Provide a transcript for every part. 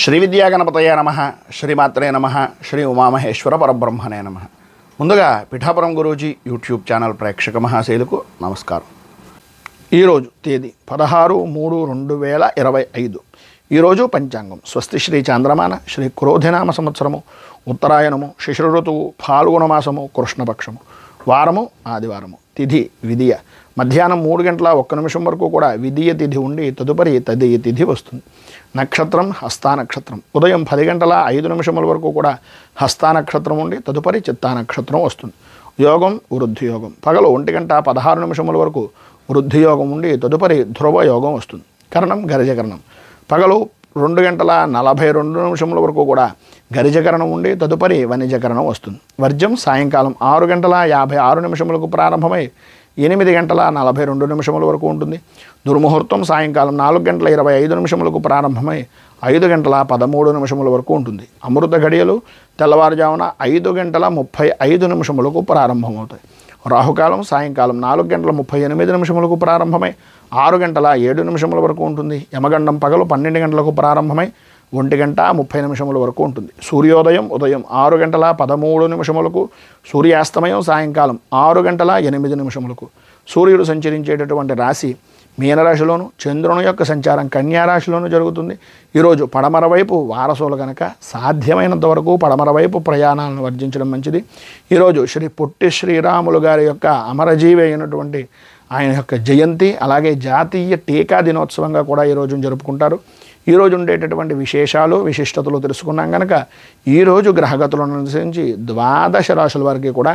శ్రీ విద్యాగణపతయ నమః, శ్రీమాత్రే నమః, శ్రీ ఉమామహేశ్వర పరబ్రహ్మణే నమః. ముందుగా పిఠాపురం గురూజీ యూట్యూబ్ ఛానల్ ప్రేక్షక మహాశైలకు నమస్కారం. ఈరోజు తేదీ 16/3/2025. ఈరోజు పంచాంగం స్వస్తి శ్రీ చాంద్రమాన శ్రీ క్రోధినామ సంవత్సరము, ఉత్తరాయణము, శిశిర ఋతువు, ఫాల్గుణ మాసము, కృష్ణపక్షము, వారము ఆదివారము, తిథి విధియ. మధ్యాహ్నం 3:01 వరకు కూడా విధియ తిథి ఉండి తదుపరి తదియ తిథి వస్తుంది. నక్షత్రం హస్తా నక్షత్రం. ఉదయం 10:05 వరకు కూడా హస్తా నక్షత్రం ఉండి తదుపరి చిత్తా నక్షత్రం వస్తుంది. యోగం వృద్ధి యోగం. పగలు 1:16 వరకు వృద్ధి యోగం ఉండి తదుపరి ధ్రువ యోగం వస్తుంది. కరణం గరిజకరణం. పగలు 2:42 వరకు కూడా గరిజకరణం ఉండి తదుపరి వనిజకరణం వస్తుంది. వర్జం సాయంకాలం 6:56 ప్రారంభమై 8:42 వరకు ఉంటుంది. దుర్ముహూర్తం సాయంకాలం 4:25 ప్రారంభమై 5:13 వరకు ఉంటుంది. అమృత గడియలు తెల్లవారుజామున 5:35 ప్రారంభమవుతాయి. రాహుకాలం సాయంకాలం 4:38 ప్రారంభమై 6:07 వరకు ఉంటుంది. యమగండం పగలు 12 గంటలకు ప్రారంభమై 1:30 వరకు ఉంటుంది. సూర్యోదయం ఉదయం 6:13 సూర్యాస్తమయం సాయంకాలం 6:08 సూర్యుడు సంచరించేటటువంటి రాశి మీనరాశిలోను, చంద్రుని యొక్క సంచారం కన్యారాశిలోను జరుగుతుంది. ఈరోజు పడమర వైపు వారసులు కనుక సాధ్యమైనంత వరకు పడమర వైపు ప్రయాణాలను వర్జించడం మంచిది. ఈరోజు శ్రీ పొట్టి శ్రీరాములు గారి యొక్క అమరజీవి అయినటువంటి ఆయన యొక్క జయంతి, అలాగే జాతీయ టీకా దినోత్సవంగా కూడా ఈరోజు జరుపుకుంటారు. ఈరోజు ఉండేటటువంటి విశేషాలు విశిష్టతలు తెలుసుకున్నాం కనుక ఈరోజు గ్రహగతులను అనుసరించి 12 రాశుల వారికి కూడా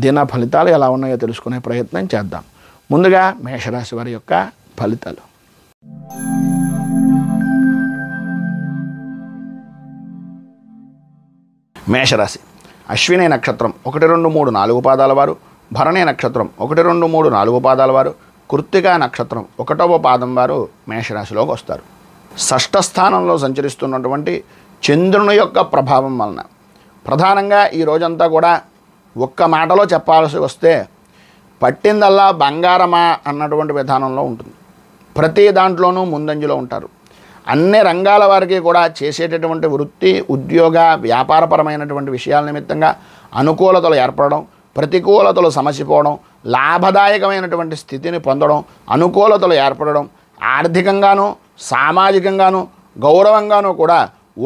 దిన ఫలితాలు ఎలా ఉన్నాయో తెలుసుకునే ప్రయత్నం చేద్దాం. ముందుగా మేషరాశి వారి యొక్క ఫలితాలు. మేషరాశి. అశ్విని నక్షత్రం 1, 2, 3, 4 పాదాల వారు, భరణి నక్షత్రం 1, 2, 3, 4 పాదాల వారు, కృత్తికా నక్షత్రం 1వ పాదం వారు మేషరాశిలోకి వస్తారు. షష్ఠ స్థానంలో సంచరిస్తున్నటువంటి చంద్రుని యొక్క ప్రభావం వలన ప్రధానంగా ఈ రోజంతా కూడా ఒక్క మాటలో చెప్పాల్సి వస్తే పట్టిందల్లా బంగారమా అన్నటువంటి విధానంలో ఉంటుంది. ప్రతి దాంట్లోనూ ముందంజలో ఉంటారు. అన్ని రంగాల వారికి కూడా చేసేటటువంటి వృత్తి, ఉద్యోగ, వ్యాపారపరమైనటువంటి విషయాల నిమిత్తంగా అనుకూలతలు ఏర్పడడం, ప్రతికూలతలు సమసిపోవడం, లాభదాయకమైనటువంటి స్థితిని పొందడం, అనుకూలతలు ఏర్పడడం, ఆర్థికంగాను సామాజికంగాను గౌరవంగాను కూడా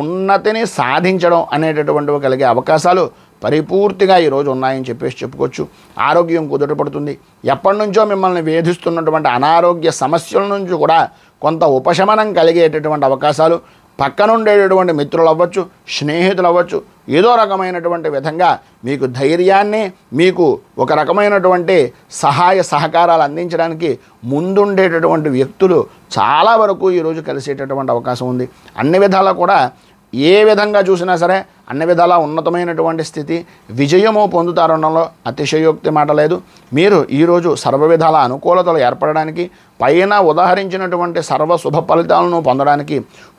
ఉన్నతిని సాధించడం అనేటటువంటివి కలిగే అవకాశాలు పరిపూర్తిగా ఈరోజు ఉన్నాయని చెప్పుకోవచ్చు. ఆరోగ్యం కుదుటపడుతుంది. ఎప్పటి నుంచో మిమ్మల్ని వేధిస్తున్నటువంటి అనారోగ్య సమస్యల నుంచి కూడా కొంత ఉపశమనం కలిగేటటువంటి అవకాశాలు, పక్కనుండేటటువంటి మిత్రులు అవ్వచ్చు, స్నేహితులు అవ్వచ్చు, ఏదో రకమైనటువంటి విధంగా మీకు ధైర్యాన్ని, మీకు ఒక రకమైనటువంటి సహాయ సహకారాలు అందించడానికి ముందుండేటటువంటి వ్యక్తులు చాలా వరకు ఈరోజు కలిసేటటువంటి అవకాశం ఉంది. అన్ని విధాలా కూడా ఏ విధంగా చూసినా సరే అన్ని విధాలా ఉన్నతమైనటువంటి స్థితి, విజయము పొందుతారనడంలో అతిశయోక్తి మాట లేదు. మీరు ఈరోజు సర్వ విధాల అనుకూలతలు ఏర్పడడానికి, పైన ఉదాహరించినటువంటి సర్వ శుభ ఫలితాలను పొందడానికి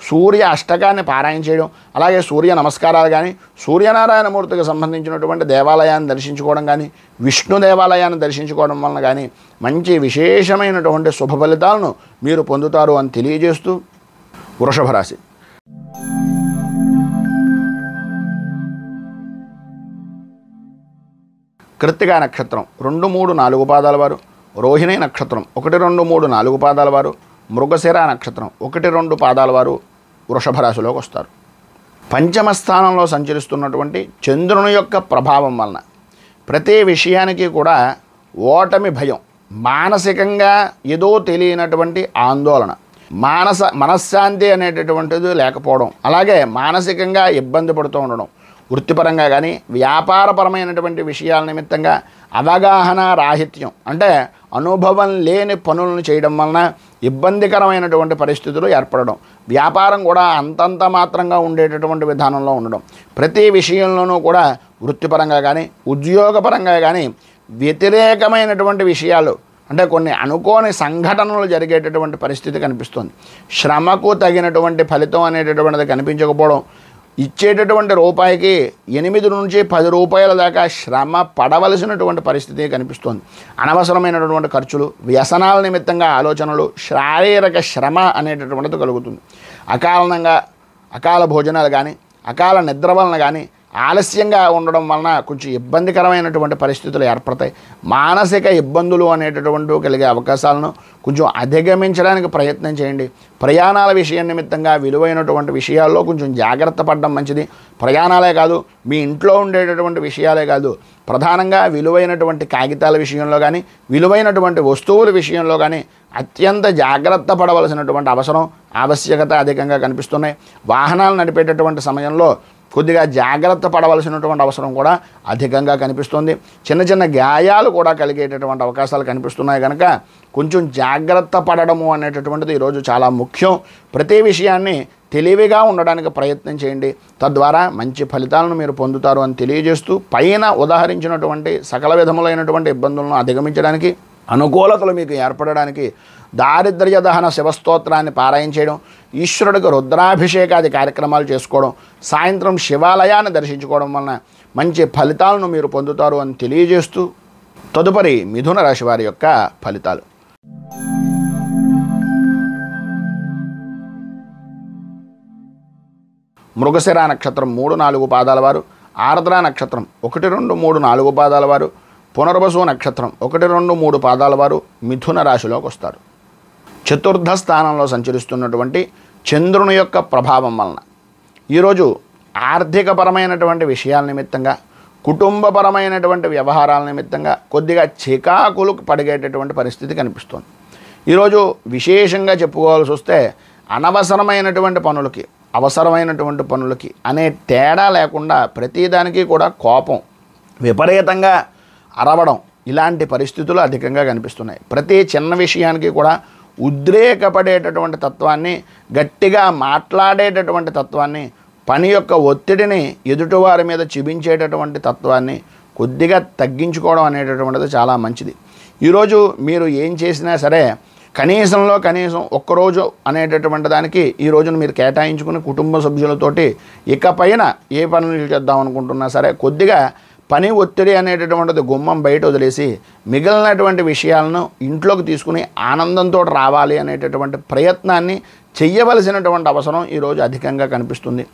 సూర్య అష్టకాన్ని పారాయణ చేయడం, అలాగే సూర్య నమస్కారాలు కానీ, సూర్యనారాయణమూర్తికి సంబంధించినటువంటి దేవాలయాన్ని దర్శించుకోవడం కానీ, విష్ణు దేవాలయాన్ని దర్శించుకోవడం వలన కానీ మంచి విశేషమైనటువంటి శుభ ఫలితాలను మీరు పొందుతారు అని తెలియజేస్తూ వృషభ రాశి. కృత్తికా నక్షత్రం 2, 3, 4 పాదాల వారు, రోహిణి నక్షత్రం 1, 2, 3, 4 పాదాల వారు, మృగశిర నక్షత్రం 1, 2 పాదాల వారు వృషభ రాశిలోకి వస్తారు. పంచమ స్థానంలో సంచరిస్తున్నటువంటి చంద్రుని యొక్క ప్రభావం వలన ప్రతి విషయానికి కూడా ఓటమి భయం, మానసికంగా ఏదో తెలియనటువంటి ఆందోళన, మనశ్శాంతి అనేటటువంటిది లేకపోవడం, అలాగే మానసికంగా ఇబ్బంది పడుతూ ఉండడం, వృత్తిపరంగా కానీ వ్యాపారపరమైనటువంటి విషయాల నిమిత్తంగా అవగాహన రాహిత్యం, అంటే అనుభవం లేని పనులను చేయడం వలన ఇబ్బందికరమైనటువంటి పరిస్థితులు ఏర్పడడం, వ్యాపారం కూడా అంతంత మాత్రంగా ఉండేటటువంటి విధానంలో ఉండడం, ప్రతి విషయంలోనూ కూడా వృత్తిపరంగా కానీ ఉద్యోగపరంగా కానీ వ్యతిరేకమైనటువంటి విషయాలు, అంటే కొన్ని అనుకోని సంఘటనలు జరిగేటటువంటి పరిస్థితి కనిపిస్తుంది. శ్రమకు తగినటువంటి ఫలితం అనేటటువంటిది కనిపించకపోవడం, ఇచ్చేటటువంటి రూపాయికి 8 నుంచి 10 రూపాయల దాకా శ్రమ పడవలసినటువంటి పరిస్థితి కనిపిస్తుంది. అనవసరమైనటువంటి ఖర్చులు, వ్యసనాల నిమిత్తంగా ఆలోచనలు, శారీరక శ్రమ అనేటటువంటిది కలుగుతుంది. అకారణంగా అకాల భోజనాలు కానీ అకాల నిద్ర వలన కానీ ఆలస్యంగా ఉండడం వలన కొంచెం ఇబ్బందికరమైనటువంటి పరిస్థితులు ఏర్పడతాయి. మానసిక ఇబ్బందులు అనేటటువంటి కలిగే అవకాశాలను కొంచెం అధిగమించడానికి ప్రయత్నం చేయండి. ప్రయాణాల విషయం నిమిత్తంగా విలువైనటువంటి విషయాల్లో కొంచెం జాగ్రత్త పడడం మంచిది. ప్రయాణాలే కాదు, మీ ఇంట్లో ఉండేటటువంటి విషయాలే కాదు, ప్రధానంగా విలువైనటువంటి కాగితాల విషయంలో కానీ విలువైనటువంటి వస్తువుల విషయంలో కానీ అత్యంత జాగ్రత్త పడవలసినటువంటి ఆవశ్యకత అధికంగా కనిపిస్తున్నాయి. వాహనాలు నడిపేటటువంటి సమయంలో కొద్దిగా జాగ్రత్త పడవలసినటువంటి అవసరం కూడా అధికంగా కనిపిస్తుంది. చిన్న చిన్న గాయాలు కూడా కలిగేటటువంటి అవకాశాలు కనిపిస్తున్నాయి కనుక కొంచెం జాగ్రత్త పడడము అనేటటువంటిది ఈరోజు చాలా ముఖ్యం. ప్రతి విషయాన్ని తెలివిగా ఉండడానికి ప్రయత్నం చేయండి. తద్వారా మంచి ఫలితాలను మీరు పొందుతారు అని తెలియజేస్తూ, పైన ఉదాహరించినటువంటి సకల విధములైనటువంటి ఇబ్బందులను అధిగమించడానికి, అనుకూలతలు మీకు ఏర్పడడానికి దారిద్ర్య దహన శివస్తోత్రాన్ని పారాయణ చేయడం, ఈశ్వరుడికి రుద్రాభిషేకాది కార్యక్రమాలు చేసుకోవడం, సాయంత్రం శివాలయాన్ని దర్శించుకోవడం వలన మంచి ఫలితాలను మీరు పొందుతారు అని తెలియజేస్తూ, తదుపరి మిథున రాశి వారి యొక్క ఫలితాలు. మృగశిర నక్షత్రం 3-4 పాదాల వారు, ఆర్ద్ర నక్షత్రం 1, 2, 3, 4 పాదాల వారు, పునర్వసు నక్షత్రం 1, 2, 3 పాదాల వారు మిథున రాశిలోకి వస్తారు. చతుర్థ స్థానంలో సంచరిస్తున్నటువంటి చంద్రుని యొక్క ప్రభావం వలన ఈరోజు ఆర్థికపరమైనటువంటి విషయాల నిమిత్తంగా, కుటుంబపరమైనటువంటి వ్యవహారాల నిమిత్తంగా కొద్దిగా చికాకులు పడిగేటటువంటి పరిస్థితి కనిపిస్తుంది. ఈరోజు విశేషంగా చెప్పుకోవాల్సి వస్తే అనవసరమైనటువంటి పనులకి, అవసరమైనటువంటి పనులకి అనే తేడా లేకుండా ప్రతిదానికి కూడా కోపం, విపరీతంగా అరవడం, ఇలాంటి పరిస్థితులు అధికంగా కనిపిస్తున్నాయి. ప్రతి చిన్న విషయానికి కూడా ఉద్రేకపడేటటువంటి తత్వాన్ని, గట్టిగా మాట్లాడేటటువంటి తత్వాన్ని, పని యొక్క ఒత్తిడిని ఎదుటివారి మీద చూపించేటటువంటి తత్వాన్ని కొద్దిగా తగ్గించుకోవడం అనేటటువంటిది చాలా మంచిది. ఈరోజు మీరు ఏం చేసినా సరే కనీసంలో కనీసం ఒక్కరోజు అనేటటువంటి దానికి ఈ రోజును మీరు కేటాయించుకుని కుటుంబ సభ్యులతోటి ఇకపైన ఏ పనులు చేద్దాం అనుకుంటున్నా సరే కొద్దిగా పని ఒత్తిడి అనేటటువంటిది గుమ్మం బయట వదిలేసి మిగిలినటువంటి విషయాలను ఇంట్లోకి తీసుకుని ఆనందంతో రావాలి అనేటటువంటి ప్రయత్నాన్ని చెయ్యవలసినటువంటి అవసరం ఈరోజు అధికంగా కనిపిస్తుంది.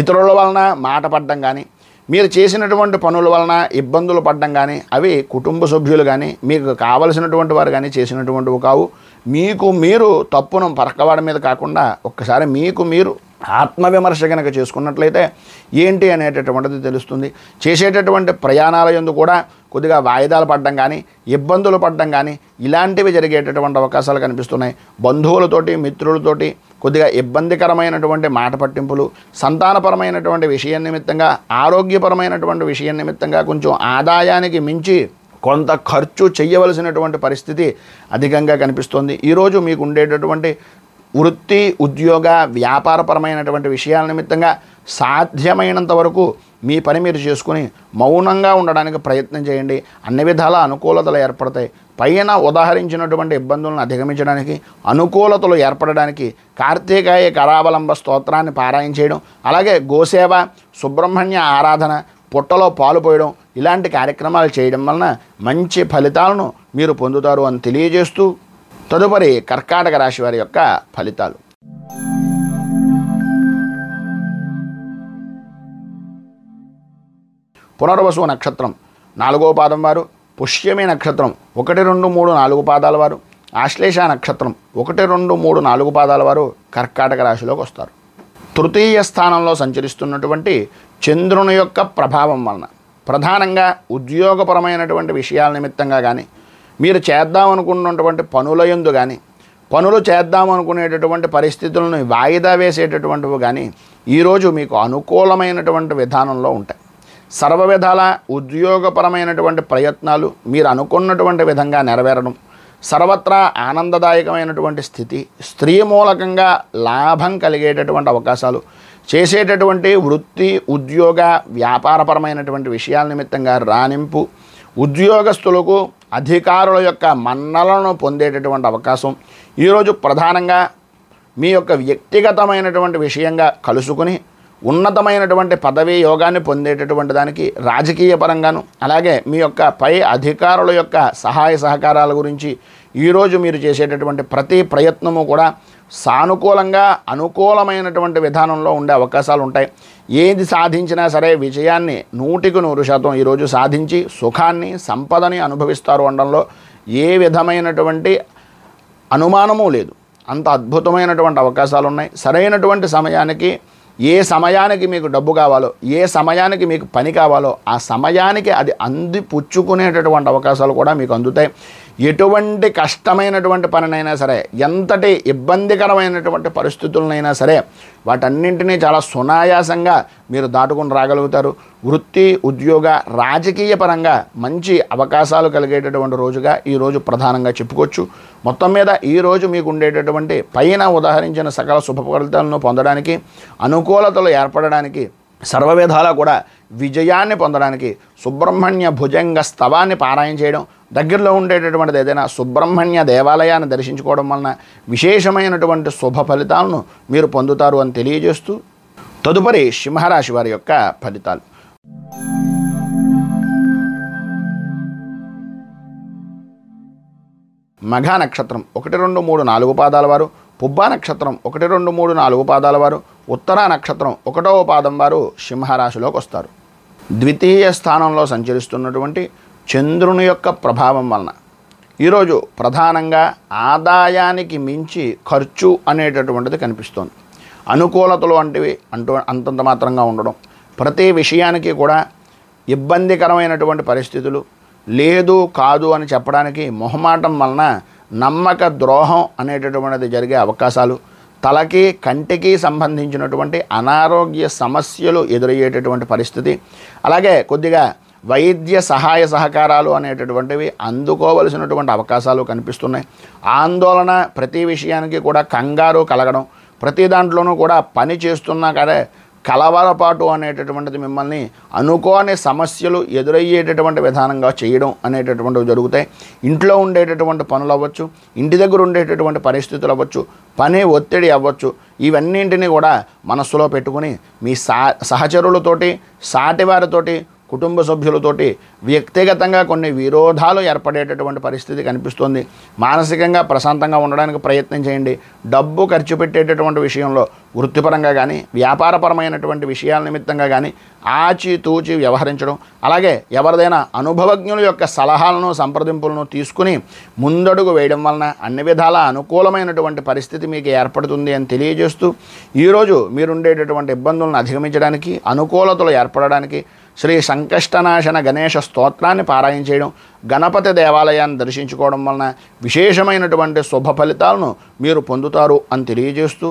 ఇతరుల వలన మాట పడడం కానీ, మీరు చేసినటువంటి పనుల వలన ఇబ్బందులు పడడం కానీ అవి కుటుంబ సభ్యులు కానీ మీకు కావలసినటువంటి వారు కానీ చేసినటువంటివి కావు. మీకు మీరు తప్పును పరకవాడి మీద కాకుండా ఒక్కసారి మీకు మీరు ఆత్మవిమర్శ కనుక చేసుకున్నట్లయితే ఏంటి అనేటటువంటిది తెలుస్తుంది. చేసేటటువంటి ప్రయాణాల యందు కూడా కొద్దిగా వాయిదాలు పడడం కానీ, ఇబ్బందులు పడడం కానీ ఇలాంటివి జరిగేటటువంటి అవకాశాలు కనిపిస్తున్నాయి. బంధువులతోటి, మిత్రులతోటి కొద్దిగా ఇబ్బందికరమైనటువంటి మాట పట్టింపులు, సంతానపరమైనటువంటి విషయం నిమిత్తంగా, ఆరోగ్యపరమైనటువంటి విషయం నిమిత్తంగా కొంచెం ఆదాయానికి మించి కొంత ఖర్చు చేయవలసినటువంటి పరిస్థితి అధికంగా కనిపిస్తుంది. ఈరోజు మీకు ఉండేటటువంటి వృత్తి, ఉద్యోగ, వ్యాపారపరమైనటువంటి విషయాల నిమిత్తంగా సాధ్యమైనంత వరకు మీ పని మీరు చేసుకుని మౌనంగా ఉండడానికి ప్రయత్నం చేయండి. అన్ని విధాల అనుకూలతలు ఏర్పడతాయి. పైన ఉదాహరించినటువంటి ఇబ్బందులను అధిగమించడానికి, అనుకూలతలు ఏర్పడడానికి కార్తీకాయ కరావలంబ స్తోత్రాన్ని పారాయణ చేయడం, అలాగే గోసేవ, సుబ్రహ్మణ్య ఆరాధన, పుట్టలో పాలు పోయడం ఇలాంటి కార్యక్రమాలు చేయడం వలన మంచి ఫలితాలను మీరు పొందుతారు అని తెలియజేస్తూ, తదుపరి కర్కాటక రాశి వారి యొక్క ఫలితాలు. పునర్వసు నక్షత్రం 4వ పాదం వారు, పుష్యమి నక్షత్రం 1, 2, 3, 4 పాదాల వారు, ఆశ్లేష నక్షత్రం 1, 2, 3, 4 పాదాల వారు కర్కాటక రాశిలోకి వస్తారు. తృతీయ స్థానంలో సంచరిస్తున్నటువంటి చంద్రుని యొక్క ప్రభావం వలన ప్రధానంగా ఉద్యోగపరమైనటువంటి విషయాల నిమిత్తంగా కానీ, మీరు చేద్దామనుకున్నటువంటి పనుల యందు కానీ, పనులు చేద్దామనుకునేటటువంటి పరిస్థితులను వాయిదా వేసేటటువంటివి కానీ ఈరోజు మీకు అనుకూలమైనటువంటి విధానంలో ఉంటాయి. సర్వ విధాల ఉద్యోగపరమైనటువంటి ప్రయత్నాలు మీరు అనుకున్నటువంటి విధంగా నెరవేరడం, సర్వత్రా ఆనందదాయకమైనటువంటి స్థితి, స్త్రీ మూలకంగా లాభం కలిగేటటువంటి అవకాశాలు, చేసేటటువంటి వృత్తి, ఉద్యోగ, వ్యాపారపరమైనటువంటి విషయాల నిమిత్తంగా రాణింపు, ఉద్యోగస్తులకు అధికారుల యొక్క మన్నలను పొందేటటువంటి అవకాశం ఈరోజు ప్రధానంగా మీ యొక్క వ్యక్తిగతమైనటువంటి విషయంగా కలుసుకుని ఉన్నతమైనటువంటి పదవీ యోగాన్ని పొందేటటువంటి దానికి రాజకీయ పరంగాను, అలాగే మీ యొక్క పై అధికారుల యొక్క సహాయ సహకారాల గురించి ఈరోజు మీరు చేసేటటువంటి ప్రతి ప్రయత్నము కూడా సానుకూలంగా అనుకూలమైనటువంటి విధానంలో ఉండే అవకాశాలు ఉంటాయి. ఏది సాధించినా సరే విజయాన్ని 100% ఈరోజు సాధించి సుఖాన్ని సంపదని అనుభవిస్తారు అనడంలో ఏ విధమైనటువంటి అనుమానము లేదు. అంత అద్భుతమైనటువంటి అవకాశాలు ఉన్నాయి. సరైనటువంటి సమయానికి, ఏ సమయానికి మీకు డబ్బు కావాలో, ఏ సమయానికి మీకు పని కావాలో ఆ సమయానికి అది అందిపుచ్చుకునేటటువంటి అవకాశాలు కూడా మీకు అందుతాయి. ఎటువంటి కష్టమైనటువంటి పనినైనా సరే, ఎంతటి ఇబ్బందికరమైనటువంటి పరిస్థితులనైనా సరే వాటన్నింటినీ చాలా సునాయాసంగా మీరు దాటుకుని రాగలుగుతారు. వృత్తి, ఉద్యోగ, రాజకీయ పరంగా మంచి అవకాశాలు కలిగేటటువంటి రోజుగా ఈరోజు ప్రధానంగా చెప్పుకోవచ్చు. మొత్తం మీద ఈరోజు మీకు ఉండేటటువంటి పైన ఉదాహరించిన సకల శుభ ఫలితాలను పొందడానికి, అనుకూలతలు ఏర్పడడానికి, సర్వవిధాలా కూడా విజయాన్ని పొందడానికి సుబ్రహ్మణ్య భుజంగ స్తవాన్ని పారాయణ చేయడం, దగ్గరలో ఉండేటటువంటిది ఏదైనా సుబ్రహ్మణ్య దేవాలయాన్ని దర్శించుకోవడం వలన విశేషమైనటువంటి శుభ ఫలితాలను మీరు పొందుతారు అని తెలియజేస్తూ, తదుపరి సింహరాశి వారి యొక్క ఫలితాలు. మఘా నక్షత్రం 1, 2, 3, 4 పాదాల వారు, పుబ్బా నక్షత్రం 1, 2, 3, 4 పాదాల వారు, ఉత్తరా నక్షత్రం 1వ పాదం వారు సింహరాశిలోకి వస్తారు. ద్వితీయ స్థానంలో సంచరిస్తున్నటువంటి చంద్రుని యొక్క ప్రభావం వలన ఈరోజు ప్రధానంగా ఆదాయానికి మించి ఖర్చు అనేటటువంటిది కనిపిస్తోంది. అనుకూలతలు వంటివి అంతంత మాత్రంగా ఉండడం, ప్రతి విషయానికి కూడా ఇబ్బందికరమైనటువంటి పరిస్థితులు, లేదు కాదు అని చెప్పడానికి మొహమాటం వలన నమ్మక ద్రోహం అనేటటువంటిది జరిగే అవకాశాలు, తలకి కంటికి సంబంధించినటువంటి అనారోగ్య సమస్యలు ఎదురయ్యేటటువంటి పరిస్థితి, అలాగే కొద్దిగా వైద్య సహాయ సహకారాలు అనేటటువంటివి అందుకోవలసినటువంటి అవకాశాలు కనిపిస్తున్నాయి. ఆందోళన, ప్రతి విషయానికి కూడా కంగారు కలగడం, ప్రతి దాంట్లోనూ కూడా పని చేస్తున్నా కదా కలవరపాటు అనేటటువంటిది మిమ్మల్ని అనుకోని సమస్యలు ఎదురయ్యేటటువంటి విధానంగా చేయడం అనేటటువంటివి జరుగుతాయి. ఇంట్లో ఉండేటటువంటి పనులు అవ్వచ్చు, ఇంటి దగ్గర ఉండేటటువంటి పరిస్థితులు అవ్వచ్చు, పని ఒత్తిడి అవ్వచ్చు, ఇవన్నింటినీ కూడా మనస్సులో పెట్టుకుని మీ సహచరులతోటి, సాటివారితోటి, కుటుంబ సభ్యులతోటి వ్యక్తిగతంగా కొన్ని విరోధాలు ఏర్పడేటటువంటి పరిస్థితి కనిపిస్తుంది. మానసికంగా ప్రశాంతంగా ఉండడానికి ప్రయత్నం చేయండి. డబ్బు ఖర్చు పెట్టేటటువంటి విషయంలో వృత్తిపరంగా కానీ, వ్యాపారపరమైనటువంటి విషయాల నిమిత్తంగా కానీ ఆచితూచి వ్యవహరించడం, అలాగే ఎవరిదైనా అనుభవజ్ఞుల యొక్క సలహాలను, సంప్రదింపులను తీసుకుని ముందడుగు వేయడం వలన అన్ని విధాల అనుకూలమైనటువంటి పరిస్థితి మీకు ఏర్పడుతుంది అని తెలియజేస్తూ, ఈరోజు మీరుండేటటువంటి ఇబ్బందులను అధిగమించడానికి, అనుకూలతలు ఏర్పడడానికి శ్రీ సంకష్టనాశన గణేశ స్తోత్రాన్ని పారాయణ చేయడం, గణపతి దేవాలయాన్ని దర్శించుకోవడం వలన విశేషమైనటువంటి శుభ ఫలితాలను మీరు పొందుతారు అని తెలియజేస్తూ,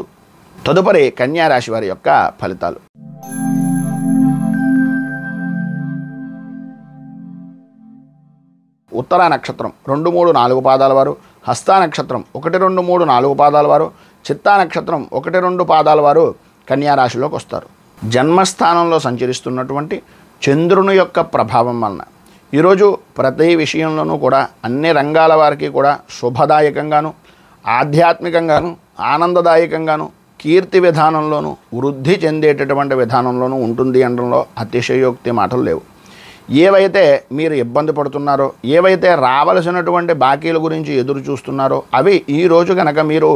తదుపరి కన్యారాశి వారి యొక్క ఫలితాలు. ఉత్తరా నక్షత్రం 2, 3, 4 పాదాల వారు, హస్తా నక్షత్రం 1, 2, 3, 4 పాదాల వారు, చిత్తా నక్షత్రం 1, 2 పాదాల వారు కన్యారాశిలోకి వస్తారు. జన్మస్థానంలో సంచరిస్తున్నటువంటి చంద్రుని యొక్క ప్రభావం వలన ఈరోజు ప్రతి విషయంలోనూ కూడా అన్ని రంగాల వారికి కూడా శుభదాయకంగాను, ఆధ్యాత్మికంగాను, ఆనందదాయకంగాను, కీర్తి విధానంలోనూ వృద్ధి చెందేటటువంటి విధానంలోనూ ఉంటుంది అనడంలో అతిశయోక్తి మాటలు లేవు. ఏవైతే మీరు ఇబ్బంది పడుతున్నారో, ఏవైతే రావలసినటువంటి బాకీల గురించి ఎదురు చూస్తున్నారో అవి ఈరోజు కనుక మీరు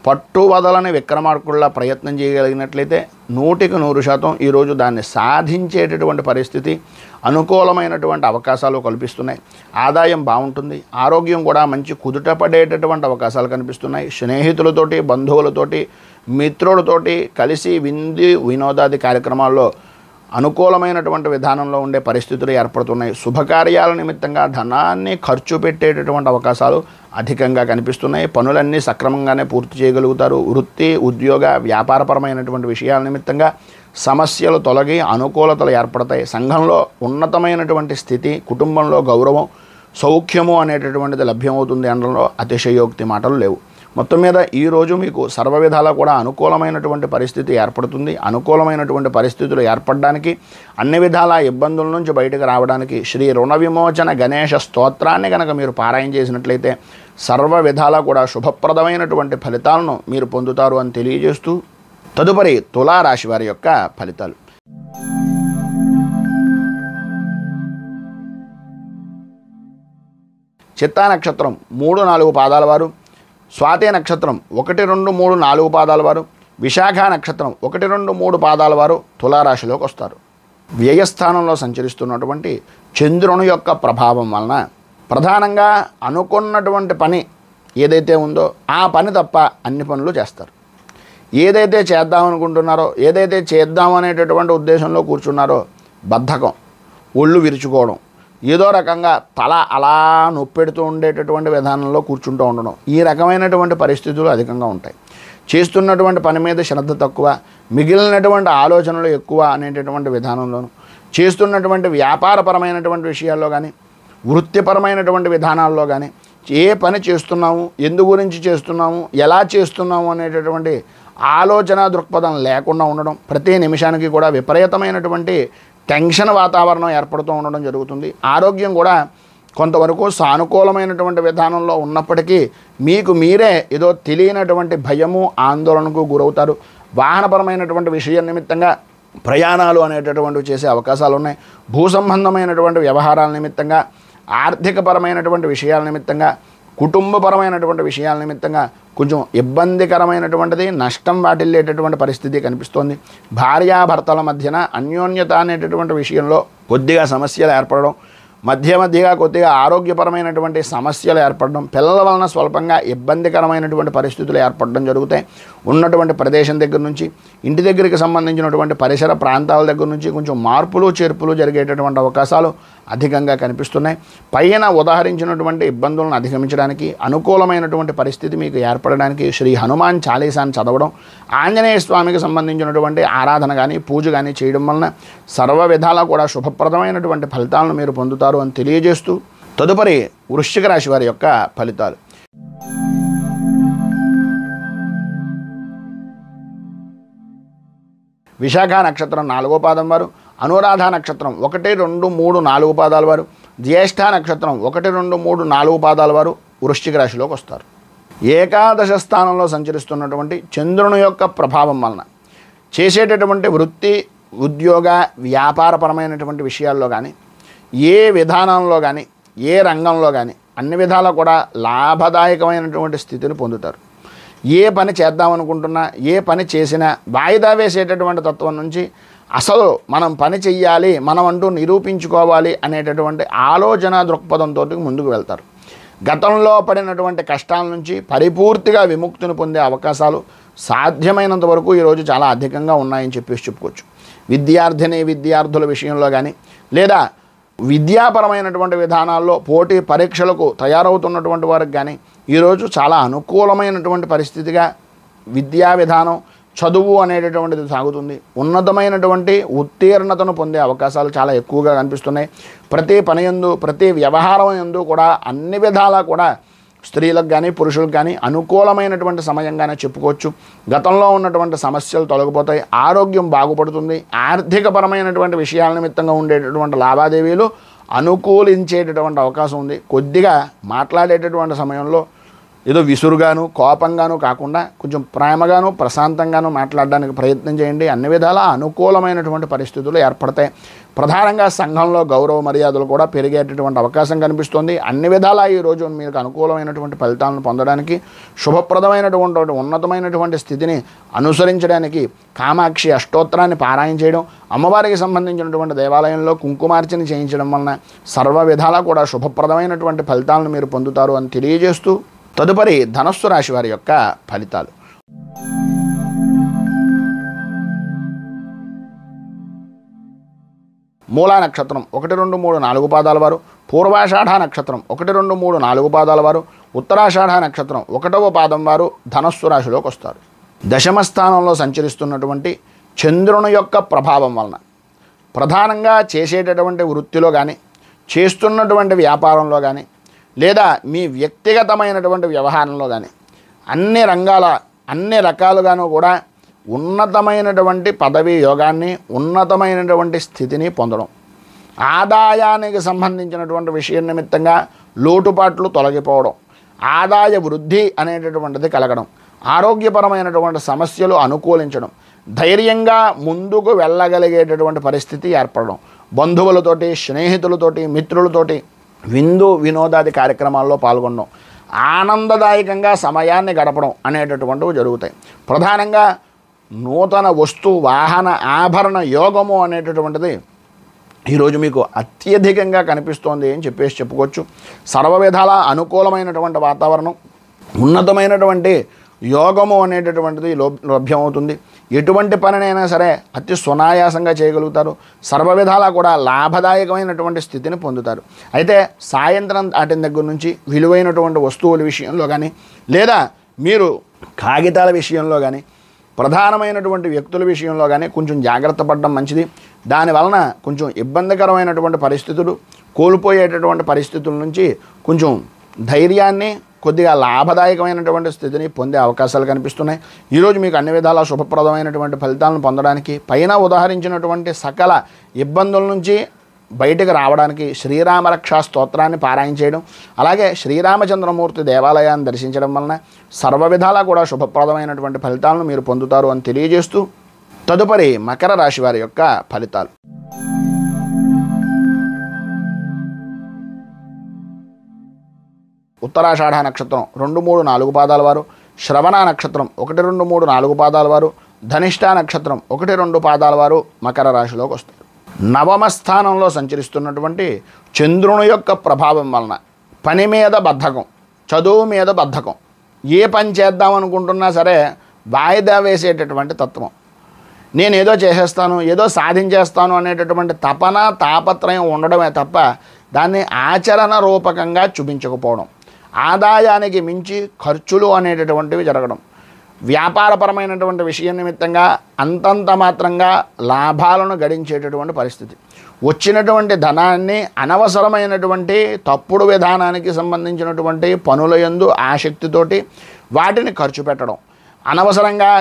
పట్టువదలని విక్రమార్కుల్లా ప్రయత్నం చేయగలిగినట్లయితే 100% ఈరోజు దాన్ని సాధించేటటువంటి పరిస్థితి, అనుకూలమైనటువంటి అవకాశాలు కల్పిస్తున్నాయి. ఆదాయం బాగుంటుంది, ఆరోగ్యం కూడా మంచి కుదుటపడేటటువంటి అవకాశాలు కనిపిస్తున్నాయి. స్నేహితులతోటి, బంధువులతోటి, మిత్రులతోటి కలిసి వినోదాది కార్యక్రమాల్లో అనుకూలమైనటువంటి విధానంలో ఉండే పరిస్థితులు ఏర్పడుతున్నాయి. శుభకార్యాల నిమిత్తంగా ధనాన్ని ఖర్చు పెట్టేటటువంటి అవకాశాలు అధికంగా కనిపిస్తున్నాయి. పనులన్నీ సక్రమంగానే పూర్తి చేయగలుగుతారు. వృత్తి, ఉద్యోగ, వ్యాపారపరమైనటువంటి విషయాల నిమిత్తంగా సమస్యలు తొలగి అనుకూలతలు ఏర్పడతాయి. సంఘంలో ఉన్నతమైనటువంటి స్థితి, కుటుంబంలో గౌరవం, సౌఖ్యము అనేటటువంటిది లభ్యమవుతుంది అనడంలో అతిశయోక్తి మాటలు లేవు. మొత్తం మీద ఈరోజు మీకు సర్వ విధాలా కూడా అనుకూలమైనటువంటి పరిస్థితి ఏర్పడుతుంది. అనుకూలమైనటువంటి పరిస్థితులు ఏర్పడడానికి, అన్ని విధాల ఇబ్బందుల నుంచి బయటకు రావడానికి శ్రీ రుణ విమోచన గణేశ స్తోత్రాన్ని కనుక మీరు పారాయణ చేసినట్లయితే సర్వ విధాలా కూడా శుభప్రదమైనటువంటి ఫలితాలను మీరు పొందుతారు అని తెలియజేస్తూ, తదుపరి తులారాశి వారి యొక్క ఫలితాలు. చిత్తా నక్షత్రం 3, 4 పాదాల వారు, స్వాతి నక్షత్రం 1, 2, 3, 4 పాదాల వారు, విశాఖ నక్షత్రం 1, 2, 3 పాదాల వారు తులారాశిలోకి వస్తారు. వ్యయస్థానంలో సంచరిస్తున్నటువంటి చంద్రుని యొక్క ప్రభావం వలన ప్రధానంగా అనుకున్నటువంటి పని ఏదైతే ఉందో ఆ పని తప్ప అన్ని పనులు చేస్తారు. ఏదైతే చేద్దామనుకుంటున్నారో, ఏదైతే చేద్దామనేటటువంటి ఉద్దేశంలో కూర్చున్నారో బద్ధకం, ఒళ్ళు విరుచుకోవడం, ఏదో రకంగా తల అలా నొప్పెడుతూ ఉండేటటువంటి విధానంలో కూర్చుంటూ ఉండడం, ఈ రకమైనటువంటి పరిస్థితులు అధికంగా ఉంటాయి. చేస్తున్నటువంటి పని మీద శ్రద్ధ తక్కువ, మిగిలినటువంటి ఆలోచనలు ఎక్కువ అనేటటువంటి విధానంలోను, చేస్తున్నటువంటి వ్యాపారపరమైనటువంటి విషయాల్లో కానీ, వృత్తిపరమైనటువంటి విధానాల్లో కానీ, ఏ పని చేస్తున్నాము, ఎందు గురించి చేస్తున్నాము, ఎలా చేస్తున్నాము అనేటటువంటి ఆలోచన దృక్పథం లేకుండా ఉండడం, ప్రతి నిమిషానికి కూడా విపరీతమైనటువంటి టెన్షన్ వాతావరణం ఏర్పడుతూ ఉండడం జరుగుతుంది. ఆరోగ్యం కూడా కొంతవరకు సానుకూలమైనటువంటి విధానంలో ఉన్నప్పటికీ మీకు మీరే ఏదో తెలియనటువంటి భయము, ఆందోళనకు గురవుతారు. వాహనపరమైనటువంటి విషయం నిమిత్తంగా ప్రయాణాలు అనేటటువంటివి చేసే అవకాశాలు ఉన్నాయి. భూ సంబంధమైనటువంటి వ్యవహారాల నిమిత్తంగా, ఆర్థికపరమైనటువంటి విషయాల నిమిత్తంగా, కుటుంబపరమైనటువంటి విషయాల నిమిత్తంగా కొంచెం ఇబ్బందికరమైనటువంటిది, నష్టం వాటిల్లేటటువంటి పరిస్థితి కనిపిస్తోంది. భార్యాభర్తల మధ్యన అన్యోన్యత అనేటటువంటి విషయంలో కొద్దిగా సమస్యలు ఏర్పడడం, మధ్యగా కొద్దిగా ఆరోగ్యపరమైనటువంటి సమస్యలు ఏర్పడడం, పిల్లల వలన స్వల్పంగా ఇబ్బందికరమైనటువంటి పరిస్థితులు ఏర్పడడం జరుగుతాయి. ఉన్నటువంటి ప్రదేశం దగ్గర నుంచి, ఇంటి దగ్గరికి సంబంధించినటువంటి పరిసర ప్రాంతాల దగ్గర నుంచి కొంచెం మార్పులు చేర్పులు జరిగేటటువంటి అవకాశాలు అధికంగా కనిపిస్తున్నాయి. పైన ఉదాహరించినటువంటి ఇబ్బందులను అధిగమించడానికి, అనుకూలమైనటువంటి పరిస్థితి మీకు ఏర్పడడానికి శ్రీ హనుమాన్ చాలీసాన్ని చదవడం, ఆంజనేయ స్వామికి సంబంధించినటువంటి ఆరాధన కానీ, పూజ కానీ చేయడం వలన సర్వ విధాలా కూడా శుభప్రదమైనటువంటి ఫలితాలను మీరు పొందుతారు అని తెలియజేస్తూ, తదుపరి వృశ్చిక రాశి వారి యొక్క ఫలితాలు. విశాఖ నక్షత్రం 4వ పాదం వారు, అనురాధ నక్షత్రం 1, 2, 3, 4 పాదాల వారు, జ్యేష్ఠ నక్షత్రం 1, 2, 3, 4 పాదాల వారు వృశ్చిక రాశిలోకి వస్తారు. ఏకాదశ స్థానంలో సంచరిస్తున్నటువంటి చంద్రుని యొక్క ప్రభావం వలన చేసేటటువంటి వృత్తి, ఉద్యోగ, వ్యాపారపరమైనటువంటి విషయాల్లో కానీ, ఏ విధానంలో కానీ, ఏ రంగంలో కానీ అన్ని విధాలా కూడా లాభదాయకమైనటువంటి స్థితిని పొందుతారు. ఏ పని చేద్దామనుకుంటున్నా, ఏ పని చేసినా వాయిదా వేసేటటువంటి తత్వం నుంచి అసలు మనం పని చెయ్యాలి, మనం అంటూ నిరూపించుకోవాలి అనేటటువంటి ఆలోచన దృక్పథంతో ముందుకు వెళ్తారు. గతంలో పడినటువంటి కష్టాల నుంచి పరిపూర్తిగా విముక్తిని పొందే అవకాశాలు సాధ్యమైనంత వరకు ఈరోజు చాలా అధికంగా ఉన్నాయని చెప్పుకోవచ్చు. విద్యార్థుల విషయంలో కానీ, లేదా విద్యాపరమైనటువంటి విధానాల్లో పోటీ పరీక్షలకు తయారవుతున్నటువంటి వారికి కానీ ఈరోజు చాలా అనుకూలమైనటువంటి పరిస్థితిగా విద్యా విధానం, చదువు అనేటటువంటిది సాగుతుంది. ఉన్నతమైనటువంటి ఉత్తీర్ణతను పొందే అవకాశాలు చాలా ఎక్కువగా కనిపిస్తున్నాయి. ప్రతి పని యందు, ప్రతి వ్యవహారం యందు కూడా అన్ని విధాలా కూడా స్త్రీలకు కానీ, పురుషులకు కానీ అనుకూలమైనటువంటి సమయంగానే చెప్పుకోవచ్చు. గతంలో ఉన్నటువంటి సమస్యలు తొలగిపోతాయి, ఆరోగ్యం బాగుపడుతుంది, ఆర్థికపరమైనటువంటి విషయాల నిమిత్తంగా ఉండేటటువంటి లావాదేవీలు అనుకూలించేటటువంటి అవకాశం ఉంది. కొద్దిగా మాట్లాడేటటువంటి సమయంలో ఏదో విసురుగాను, కోపంగాను కాకుండా కొంచెం ప్రేమగాను, ప్రశాంతంగాను మాట్లాడడానికి ప్రయత్నం చేయండి. అన్ని విధాలా అనుకూలమైనటువంటి పరిస్థితులు ఏర్పడతాయి. ప్రధానంగా సంఘంలో గౌరవ మర్యాదలు కూడా పెరిగేటటువంటి అవకాశం కనిపిస్తుంది. అన్ని విధాలా ఈరోజు మీకు అనుకూలమైనటువంటి ఫలితాలను పొందడానికి, శుభప్రదమైనటువంటి ఉన్నతమైనటువంటి స్థితిని అనుసరించడానికి కామాక్షి అష్టోత్తరాన్ని పారాయణ చేయడం, అమ్మవారికి సంబంధించినటువంటి దేవాలయంలో కుంకుమార్చన చేయించడం వలన సర్వ విధాలా కూడా శుభప్రదమైనటువంటి ఫలితాలను మీరు పొందుతారు అని తెలియజేస్తూ, తదుపరి ధనస్సు రాశి వారి యొక్క ఫలితాలు. మూలా నక్షత్రం 1, 2, 3, 4 పాదాల వారు, పూర్వాషాఢ నక్షత్రం 1, 2, 3, 4 పాదాల వారు, ఉత్తరాషాఢ నక్షత్రం 1వ పాదం వారు ధనస్సు రాశిలోకి వస్తారు. దశమ స్థానంలో సంచరిస్తున్నటువంటి చంద్రుని యొక్క ప్రభావం వలన ప్రధానంగా చేసేటటువంటి వృత్తిలో కానీ, చేస్తున్నటువంటి వ్యాపారంలో కానీ, లేదా మీ వ్యక్తిగతమైనటువంటి వ్యవహారంలో కానీ అన్ని రకాలుగాను కూడా ఉన్నతమైనటువంటి పదవీ యోగాన్ని, ఉన్నతమైనటువంటి స్థితిని పొందడం, ఆదాయానికి సంబంధించినటువంటి విషయం నిమిత్తంగా లోటుపాట్లు తొలగిపోవడం, ఆదాయ వృద్ధి అనేటటువంటిది కలగడం, ఆరోగ్యపరమైనటువంటి సమస్యలు అనుకూలించడం, ధైర్యంగా ముందుకు వెళ్ళగలిగేటటువంటి పరిస్థితి ఏర్పడడం, బంధువులతోటి, స్నేహితులతోటి, మిత్రులతోటి విందు వినోదాది కార్యక్రమాల్లో పాల్గొనడం, ఆనందదాయకంగా సమయాన్ని గడపడం అనేటటువంటివి జరుగుతాయి. ప్రధానంగా నూతన వస్తు వాహన ఆభరణ యోగము అనేటటువంటిది ఈరోజు మీకు అత్యధికంగా కనిపిస్తోంది అని చెప్పుకోవచ్చు. సర్వ విధాల అనుకూలమైనటువంటి వాతావరణం, ఉన్నతమైనటువంటి యోగము అనేటటువంటిది లభ్యమవుతుంది. ఎటువంటి పనినైనా సరే అతి సునాయాసంగా చేయగలుగుతారు. సర్వ విధాలా కూడా లాభదాయకమైనటువంటి స్థితిని పొందుతారు. అయితే సాయంత్రం దాటిన దగ్గర నుంచి విలువైనటువంటి వస్తువుల విషయంలో కానీ, లేదా మీరు కాగితాల విషయంలో కానీ, ప్రధానమైనటువంటి వ్యక్తుల విషయంలో కానీ కొంచెం జాగ్రత్త పడడం మంచిది. దానివలన కొంచెం ఇబ్బందికరమైనటువంటి పరిస్థితులు, కోల్పోయేటటువంటి పరిస్థితుల నుంచి కొంచెం ధైర్యాన్ని, కొద్దిగా లాభదాయకమైనటువంటి స్థితిని పొందే అవకాశాలు కనిపిస్తున్నాయి. ఈరోజు మీకు అన్ని విధాలా శుభప్రదమైనటువంటి ఫలితాలను పొందడానికి, పైన ఉదాహరించినటువంటి సకల ఇబ్బందుల నుంచి బయటకు రావడానికి శ్రీరామరక్షా స్తోత్రాన్ని పారాయణ చేయడం, అలాగే శ్రీరామచంద్రమూర్తి దేవాలయాన్ని దర్శించడం వలన సర్వ విధాలా కూడా శుభప్రదమైనటువంటి ఫలితాలను మీరు పొందుతారు అని తెలియజేస్తూ, తదుపరి మకర రాశి వారి యొక్క ఫలితాలు. ఉత్తరాషాఢ నక్షత్రం 2, 3, 4 పాదాల వారు, శ్రవణ నక్షత్రం 1, 2, 3, 4 పాదాల వారు, ధనిష్ఠ నక్షత్రం 1, 2 పాదాల వారు మకర రాశిలోకి వస్తారు. నవమ స్థానంలో సంచరిస్తున్నటువంటి చంద్రుని యొక్క ప్రభావం వలన పని మీద బద్ధకం, చదువు మీద బద్ధకం, ఏ పని చేద్దామనుకుంటున్నా సరే వాయిదా వేసేటటువంటి తత్వం, నేనేదో చేసేస్తాను, ఏదో సాధించేస్తాను అనేటటువంటి తపన తాపత్రయం ఉండడమే తప్ప దాన్ని ఆచరణ రూపకంగా చూపించకపోవడం, ఆదాయానికి మించి ఖర్చులు అనేటటువంటివి జరగడం, వ్యాపారపరమైనటువంటి విషయం నిమిత్తంగా అంతంత మాత్రంగా లాభాలను గడించేటటువంటి పరిస్థితి, వచ్చినటువంటి ధనాన్ని అనవసరమైనటువంటి తప్పుడు విధానానికి సంబంధించినటువంటి పనుల యందు ఆసక్తితోటి వాటిని ఖర్చు పెట్టడం, అనవసరంగా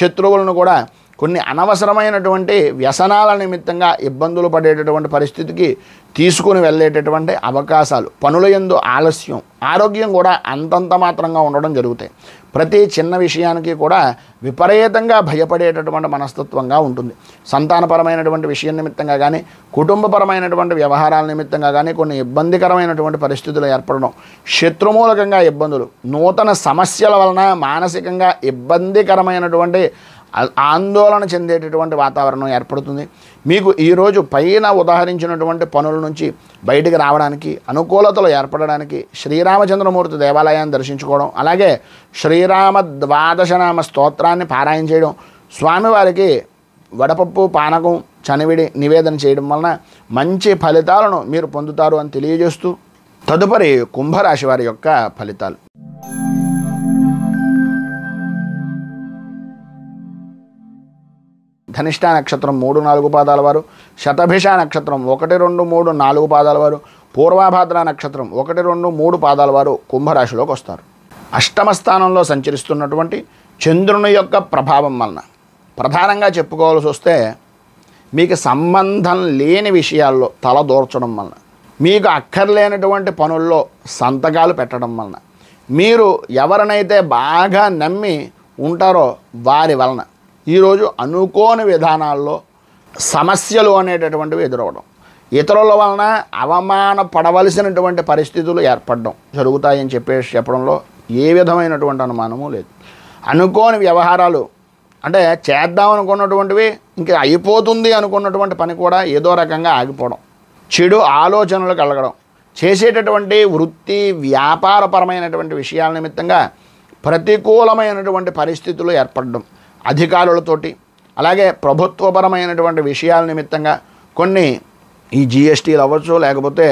శత్రువులను కూడా కొన్ని అనవసరమైనటువంటి వ్యసనాల నిమిత్తంగా ఇబ్బందులు పడేటటువంటి పరిస్థితికి తీసుకుని వెళ్ళేటటువంటి అవకాశాలు, పనుల యందు ఆలస్యం, ఆరోగ్యం కూడా అంతంత మాత్రంగా ఉండడం జరుగుతాయి. ప్రతి చిన్న విషయానికి కూడా విపరీతంగా భయపడేటటువంటి మనస్తత్వంగా ఉంటుంది. సంతానపరమైనటువంటి విషయం నిమిత్తంగా కానీ, కుటుంబపరమైనటువంటి వ్యవహారాల నిమిత్తంగా కానీ కొన్ని ఇబ్బందికరమైనటువంటి పరిస్థితులు ఏర్పడడం, శత్రుమూలకంగా ఇబ్బందులు, నూతన సమస్యల వలన మానసికంగా ఇబ్బందికరమైనటువంటి ఆందోళన చెందేటటువంటి వాతావరణం ఏర్పడుతుంది. మీకు ఈరోజు పైన ఉదాహరించినటువంటి పనుల నుంచి బయటికి రావడానికి, అనుకూలతలు ఏర్పడడానికి శ్రీరామచంద్రమూర్తి దేవాలయాన్ని దర్శించుకోవడం, అలాగే శ్రీరామ ద్వాదశనామ స్తోత్రాన్ని పారాయణ చేయడం, స్వామివారికి వడపప్పు పానకం చనివిడి నివేదన చేయడం వలన మంచి ఫలితాలను మీరు పొందుతారు అని తెలియజేస్తూ, తదుపరి కుంభరాశి వారి యొక్క ఫలితాలు. ధనిష్ఠ నక్షత్రం 3, 4 పాదాల వారు, శతభిష నక్షత్రం 1, 2, 3, 4 పాదాల వారు, పూర్వభాద్ర నక్షత్రం 1, 2, 3 పాదాల వారు కుంభరాశిలోకి వస్తారు. అష్టమ స్థానంలో సంచరిస్తున్నటువంటి చంద్రుని యొక్క ప్రభావం వలన ప్రధానంగా చెప్పుకోవాల్సి వస్తే మీకు సంబంధం లేని విషయాల్లో తల దూర్చడం వలన, మీకు అక్కర్లేనటువంటి పనుల్లో సంతకాలు పెట్టడం వలన, మీరు ఎవరినైతే బాగా నమ్మి ఉంటారో వారి వలన ఈరోజు అనుకోని విధానాల్లో సమస్యలు అనేటటువంటివి ఎదురవడం, ఇతరుల వలన అవమానపడవలసినటువంటి పరిస్థితులు ఏర్పడడం జరుగుతాయని చెప్పడంలో ఏ విధమైనటువంటి అనుమానము లేదు. అనుకోని వ్యవహారాలు అంటే చేద్దామనుకున్నటువంటివి ఇంకా అయిపోతుంది అనుకున్నటువంటి పని కూడా ఏదో రకంగా ఆగిపోవడం, చెడు ఆలోచనలు కలగడం, చేసేటటువంటి వృత్తి వ్యాపారపరమైనటువంటి విషయాల నిమిత్తంగా ప్రతికూలమైనటువంటి పరిస్థితులు ఏర్పడడం, అధికారులతోటి అలాగే ప్రభుత్వపరమైనటువంటి విషయాల నిమిత్తంగా కొన్ని ఈ జిఎస్టీలు అవ్వచ్చు, లేకపోతే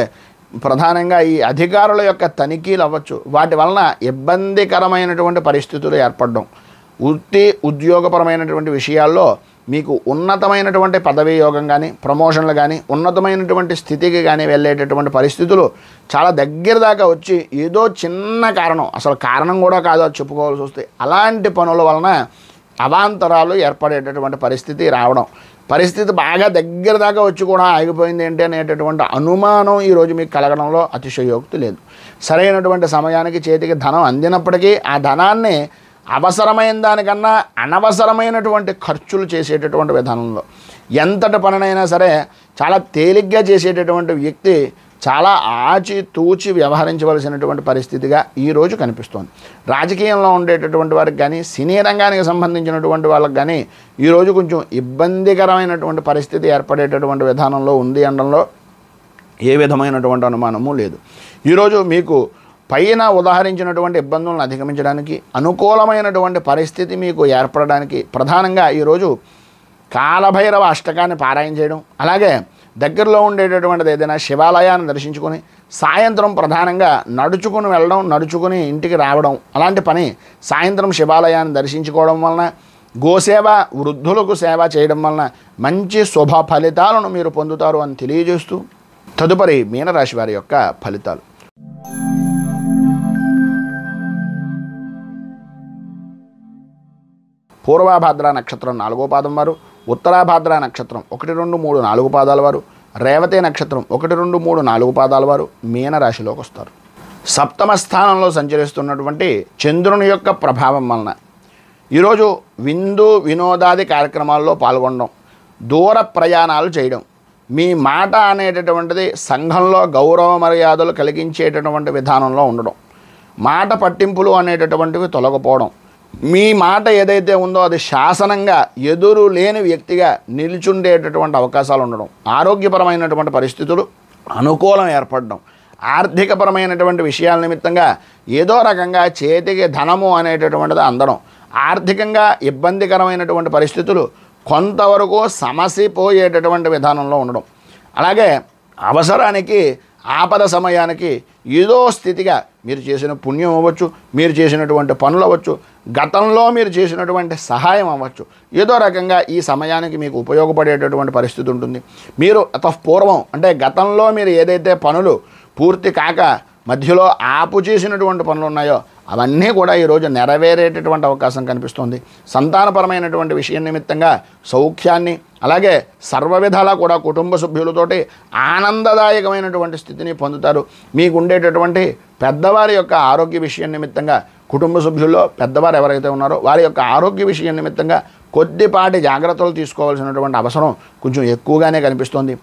ప్రధానంగా ఈ అధికారుల యొక్క తనిఖీలు అవ్వచ్చు, వాటి వలన ఇబ్బందికరమైనటువంటి పరిస్థితులు ఏర్పడడం, ఉద్యోగపరమైనటువంటి విషయాల్లో మీకు ఉన్నతమైనటువంటి పదవీ యోగం కానీ, ప్రమోషన్లు కానీ, ఉన్నతమైనటువంటి స్థితికి కానీ వెళ్ళేటటువంటి పరిస్థితులు చాలా దగ్గర దాకా వచ్చి ఏదో చిన్న కారణం, అసలు కారణం కూడా కాదు అది చెప్పుకోవాల్సి వస్తే, అలాంటి పనుల వలన అవాంతరాలు ఏర్పడేటటువంటి పరిస్థితి రావడం, పరిస్థితి బాగా దగ్గర దాకా వచ్చి కూడా ఆగిపోయింది ఏంటి అనేటటువంటి అనుమానం ఈరోజు మీకు కలగడంలో అతిశయోక్తి లేదు. సరైనటువంటి సమయానికి చేతికి ధనం అందినప్పటికీ ఆ ధనాన్ని అవసరమైన దానికన్నా అనవసరమైనటువంటి ఖర్చులు చేసేటటువంటి విధానంలో ఎంతటి పనినైనా సరే చాలా తేలిగ్గా చేసేటటువంటి వ్యక్తి చాలా ఆచితూచి వ్యవహరించవలసినటువంటి పరిస్థితిగా ఈరోజు కనిపిస్తోంది. రాజకీయంలో ఉండేటటువంటి వారికి కానీ, సినీ రంగానికి సంబంధించినటువంటి వాళ్ళకి కానీ ఈరోజు కొంచెం ఇబ్బందికరమైనటువంటి పరిస్థితి ఏర్పడేటటువంటి విధానంలో ఉంది అనడంలో ఏ విధమైనటువంటి అనుమానము లేదు. ఈరోజు మీకు పైన ఉదాహరించినటువంటి ఇబ్బందులను అధిగమించడానికి, అనుకూలమైనటువంటి పరిస్థితి మీకు ఏర్పడడానికి ప్రధానంగా ఈరోజు కాలభైరవ అష్టకాన్ని పారాయణ చేయడం, అలాగే దగ్గరలో ఉండేటటువంటిది ఏదైనా శివాలయాన్ని దర్శించుకొని సాయంత్రం ప్రధానంగా నడుచుకుని వెళ్ళడం, నడుచుకుని ఇంటికి రావడం, అలాంటి పని సాయంత్రం శివాలయాన్ని దర్శించుకోవడం వలన, గోసేవ, వృద్ధులకు సేవ చేయడం వలన మంచి శుభ ఫలితాలను మీరు పొందుతారు అని తెలియజేస్తూ తదుపరి మీనరాశి వారి యొక్క ఫలితాలు. పూర్వాభాద్ర నక్షత్రం 4వ పాదం వారు, ఉత్తరాభాద్ర నక్షత్రం 1, 2, 3, 4 పాదాల వారు, రేవతి నక్షత్రం 1, 2, 3, 4 పాదాల వారు మీనరాశిలోకి వస్తారు. సప్తమ స్థానంలో సంచరిస్తున్నటువంటి చంద్రుని యొక్క ప్రభావం వలన ఈరోజు విందు వినోదాది కార్యక్రమాల్లో పాల్గొనడం, దూర ప్రయాణాలు చేయడం, మీ మాట అనేటటువంటిది సంఘంలో గౌరవ మర్యాదలు కలిగించేటటువంటి విధానంలో ఉండడం, మాట పట్టింపులు అనేటటువంటివి తొలగిపోవడం, మీ మాట ఏదైతే ఉందో అది శాసనంగా ఎదురు లేని వ్యక్తిగా నిల్చుండేటటువంటి అవకాశాలు ఉండడం, ఆరోగ్యపరమైనటువంటి పరిస్థితులు అనుకూలం ఏర్పడడం, ఆర్థికపరమైనటువంటి విషయాల నిమిత్తంగా ఏదో రకంగా చేతికి ధనము అనేటటువంటిది అందడం, ఆర్థికంగా ఇబ్బందికరమైనటువంటి పరిస్థితులు కొంతవరకు సమసిపోయేటటువంటి విధానంలో ఉండడం, అలాగే అవసరానికి ఆపద సమయానికి ఏదో స్థితిగా మీరు చేసిన పుణ్యం అవ్వచ్చు, మీరు చేసినటువంటి పనులు అవ్వచ్చు, గతంలో మీరు చేసినటువంటి సహాయం అవ్వచ్చు, ఏదో రకంగా ఈ సమయానికి మీకు ఉపయోగపడేటటువంటి పరిస్థితి ఉంటుంది. మీరు పూర్వం అంటే గతంలో మీరు ఏదైతే పనులు పూర్తి కాక మధ్యలో ఆపు చేసినటువంటి పనులు ఉన్నాయో అవన్నీ కూడా ఈరోజు నెరవేరేటటువంటి అవకాశం కనిపిస్తుంది. సంతానపరమైనటువంటి విషయం నిమిత్తంగా సౌఖ్యాన్ని, అలాగే సర్వ విధాలా కూడా కుటుంబ సభ్యులతోటి ఆనందదాయకమైనటువంటి స్థితిని పొందుతారు. మీకు ఉండేటటువంటి పెద్దవారి యొక్క ఆరోగ్య విషయం నిమిత్తంగా, కుటుంబ సభ్యుల్లో పెద్దవారు ఎవరైతే ఉన్నారో వారి యొక్క ఆరోగ్య విషయం నిమిత్తంగా కొద్దిపాటి జాగ్రత్తలు తీసుకోవాల్సినటువంటి అవసరం కొంచెం ఎక్కువగానే కనిపిస్తుంది.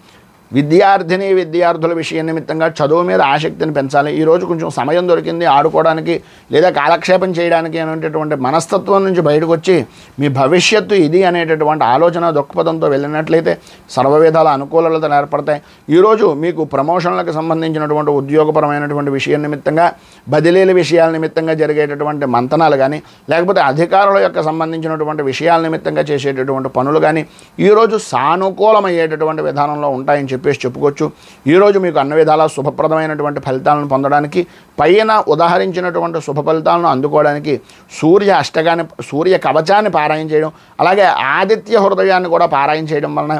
విద్యార్థుల విషయం నిమిత్తంగా చదువు మీద ఆసక్తిని పెంచాలి. ఈరోజు కొంచెం సమయం దొరికింది ఆడుకోవడానికి లేదా కాలక్షేపం చేయడానికి అనేటటువంటి మనస్తత్వం నుంచి బయటకు వచ్చి మీ భవిష్యత్తు ఇది అనేటటువంటి ఆలోచన దృక్పథంతో వెళ్ళినట్లయితే సర్వవిధాల అనుకూలతలు ఏర్పడతాయి. ఈరోజు మీకు ప్రమోషన్లకు సంబంధించినటువంటి ఉద్యోగపరమైనటువంటి విషయం నిమిత్తంగా, బదిలీల విషయాల నిమిత్తంగా జరిగేటటువంటి మంతనాలు కానీ, లేకపోతే అధికారుల యొక్క సంబంధించినటువంటి విషయాల నిమిత్తంగా చేసేటటువంటి పనులు కానీ ఈరోజు సానుకూలమయ్యేటటువంటి విధానంలో ఉంటాయని చెప్పేసి చెప్పుకోవచ్చు. ఈరోజు మీకు అన్ని విధాలా శుభప్రదమైనటువంటి ఫలితాలను పొందడానికి, పైన ఉదాహరించినటువంటి శుభ ఫలితాలను అందుకోవడానికి సూర్య కవచాన్ని పారాయణ చేయడం, అలాగే ఆదిత్య హృదయాన్ని కూడా పారాయణ చేయడం వలన,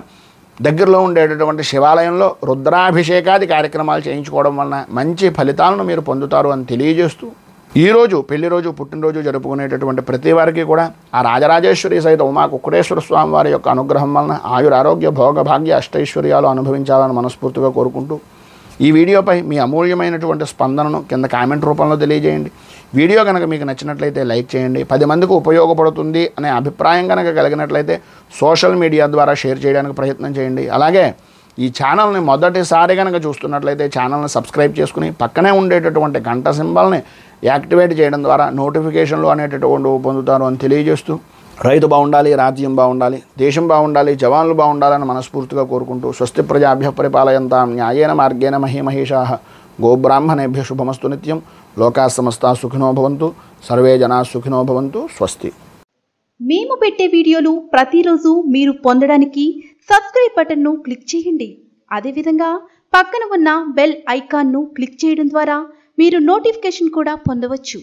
దగ్గరలో ఉండేటటువంటి శివాలయంలో రుద్రాభిషేకాది కార్యక్రమాలు చేయించుకోవడం వలన మంచి ఫలితాలను మీరు పొందుతారు అని తెలియజేస్తూ, ఈరోజు పెళ్లి రోజు, పుట్టినరోజు జరుపుకునేటటువంటి ప్రతి వారికి కూడా ఆ రాజరాజేశ్వరి సహిత ఉమా కుక్కుటేశ్వర స్వామి వారి యొక్క అనుగ్రహం వలన ఆయురారోగ్య భోగ భాగ్య అష్టైశ్వర్యాలు అనుభవించాలని మనస్ఫూర్తిగా కోరుకుంటూ, ఈ వీడియోపై మీ అమూల్యమైనటువంటి స్పందనను కింద కామెంట్ రూపంలో తెలియజేయండి. వీడియో కనుక మీకు నచ్చినట్లయితే లైక్ చేయండి. 10 మందికి ఉపయోగపడుతుంది అనే అభిప్రాయం కనుక కలిగినట్లయితే సోషల్ మీడియా ద్వారా షేర్ చేయడానికి ప్రయత్నం చేయండి. అలాగే ఈ ఛానల్ని మొదటిసారి కనుక చూస్తున్నట్లయితే ఛానల్ని సబ్స్క్రైబ్ చేసుకుని పక్కనే ఉండేటటువంటి గంట సింబల్ని యాక్టివేట్ చేయడం ద్వారా నోటిఫికేషన్లు అనేటటువంటి పొందుతారు అని తెలియజేస్తూ, రైతు బాగుండాలి, రాజ్యం బాగుండాలి, దేశం బాగుండాలి, జవాన్లు బాగుండాలని మనస్ఫూర్తిగా కోరుకుంటూ, స్వస్తి ప్రజాభ్య పరిపాలయంతాం న్యాయేన మార్గేణ మహీమహేషాః గోబ్రాహ్మణేభ్య శుభమస్తు నిత్యం. లోకా సమస్తా సుఖినో భవంతు, సర్వే జనా సుఖినో భవంతు. స్వస్తి. మేము పెట్టే వీడియోలు ప్రతిరోజు మీరు పొందడానికి సబ్స్క్రైబ్ బటన్ను క్లిక్ చేయండి. అదేవిధంగా పక్కన ఉన్న బెల్ ఐకాన్ను క్లిక్ చేయడం ద్వారా మీరు నోటిఫికేషన్ కూడా పొందవచ్చు.